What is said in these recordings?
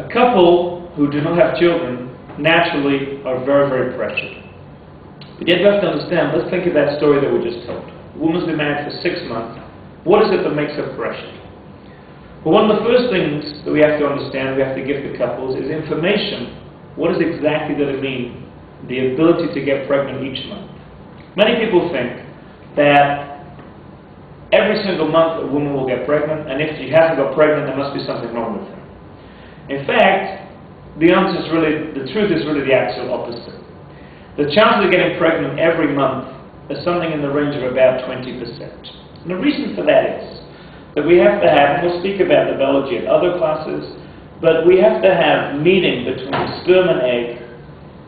A couple who do not have children naturally are very, very pressured. But yet you have to understand, let's think of that story that we just told. A woman's been married for 6 months. What is it that makes her pressured? Well, one of the first things that we have to understand, we have to give the couples, is information. What is exactly does it mean? The ability to get pregnant each month. Many people think that every single month a woman will get pregnant, and if she hasn't got pregnant, there must be something wrong with her. In fact, the truth is really the actual opposite. The chance of getting pregnant every month is something in the range of about 20%. And the reason for that is that we have to have, and we'll speak about the biology in other classes, but we have to have meeting between the sperm and egg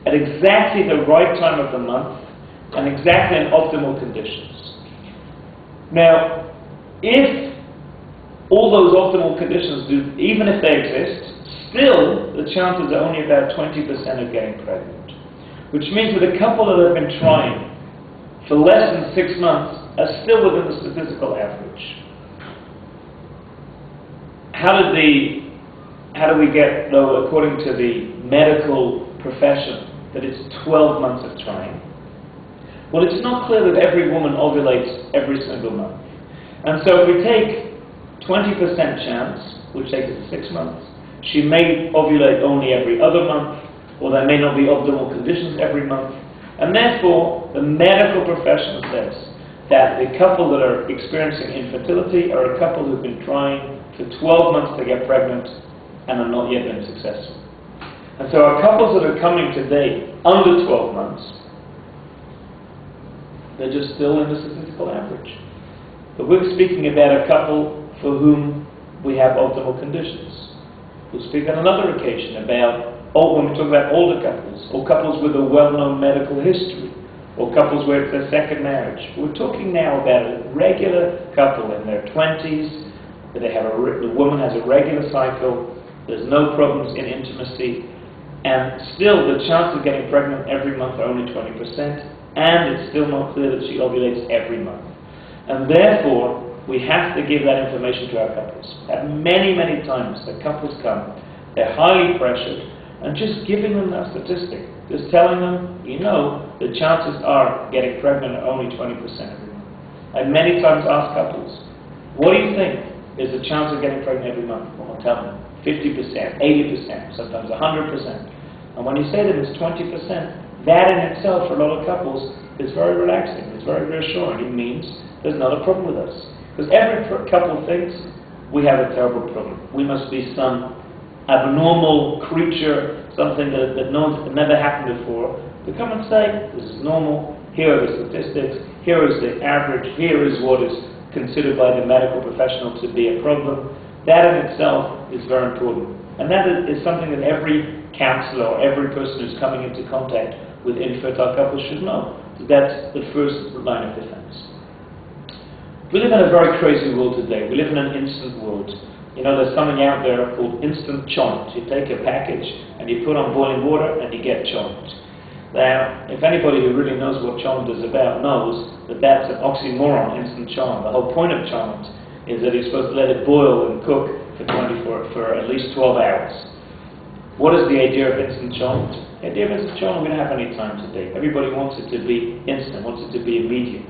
at exactly the right time of the month and exactly in optimal conditions. Now, if all those optimal conditions even if they exist, still the chances are only about 20% of getting pregnant. Which means that a couple that have been trying for less than 6 months are still within the statistical average. How do we get, though, according to the medical profession, that it's 12 months of trying? Well, it's not clear that every woman ovulates every single month. And so if we take 20% chance, which takes us to 6 months, she may ovulate only every other month, or there may not be optimal conditions every month. And therefore, the medical profession says that the couple that are experiencing infertility are a couple who've been trying for 12 months to get pregnant and have not yet been successful. And so our couples that are coming today under 12 months, they're just still in the statistical average. But we're speaking about a couple for whom we have optimal conditions. We'll speak on another occasion about, when we talk about older couples, or couples with a well-known medical history, or couples where it's their second marriage. We're talking now about a regular couple in their 20s, where the woman has a regular cycle, there's no problems in intimacy, and still the chance of getting pregnant every month are only 20%, and it's still not clear that she ovulates every month. And therefore, we have to give that information to our couples. Many, many times the couples come, they're highly pressured, and just giving them that statistic, just telling them, the chances are getting pregnant are only 20% every month. I many times ask couples, what do you think is the chance of getting pregnant every month? Well, I'll tell them 50%, 80%, sometimes 100%. And when you say that it's 20%, that in itself for a lot of couples is very relaxing, it's very reassuring. It means there's not a problem with us. Because every couple thinks we have a terrible problem. We must be some abnormal creature, something that never happened before. To come and say, this is normal, here are the statistics, here is the average, here is what is considered by the medical professional to be a problem. That in itself is very important. And that is something that every counselor or every person who's coming into contact with infertile couples should know. So that's the first line of defense. We live in a very crazy world today. We live in an instant world. There's something out there called instant chont. You take a package and you put on boiling water and you get chont. Now, if anybody who really knows what chont is about knows that that's an oxymoron, instant chont. The whole point of chont is that you're supposed to let it boil and cook for at least 12 hours. What is the idea of instant chont? The idea of instant chont, we don't have any time today. Everybody wants it to be instant, wants it to be immediate.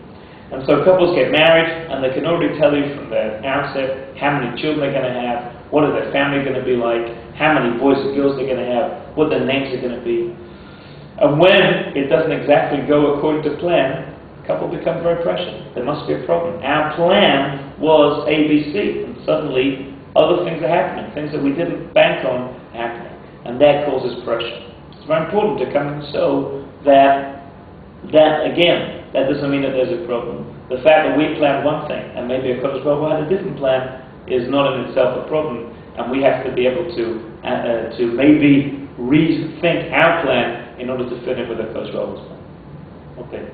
And so couples get married, and they can already tell you from the outset how many children they're going to have, what is their family going to be like, how many boys and girls they're going to have, what their names are going to be. And when it doesn't exactly go according to plan, the couple become very pressured. There must be a problem. Our plan was ABC, and suddenly other things are happening, things that we didn't bank on happening, and that causes pressure. It's very important to come and show that again, that doesn't mean that there's a problem. The fact that we planned one thing and maybe a couple had a different plan is not in itself a problem, and we have to be able to maybe rethink our plan in order to fit in with a coach plan. Okay.